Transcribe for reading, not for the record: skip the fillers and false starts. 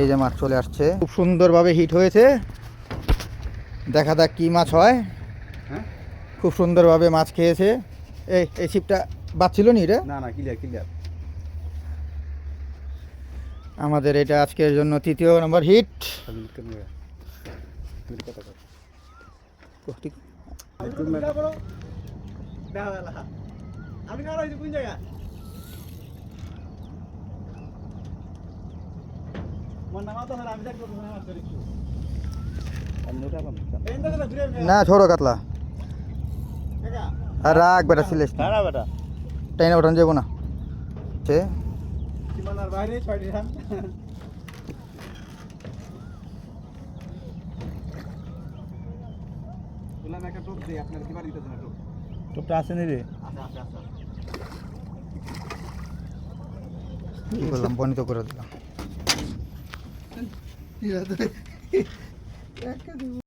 এই যে মাছ চলে আসছে, খুব সুন্দরভাবে হিট হয়েছে। দেখা যাক কি মাছ হয়। খুব সুন্দরভাবে মাছ খেয়েছে। এই ছিপটা বাঁচছিল নি রে? না ক্লিয়ার ক্লিয়ার। আমাদের এটা আজকের জন্য তৃতীয় নম্বর হিট। না ছোড়ো কাতলা আর রাখ বেটা, সিলেস বেটা টাইনা ওঠান যাবো না। সীমানার বাইরে 6টি রান। বললাম একটা টোপ দেই, আপনার কি বাড়ি দিতেছেন? টোপটা আছে নি রে? আছে। কি করলাম, বনিত করে দিলাম।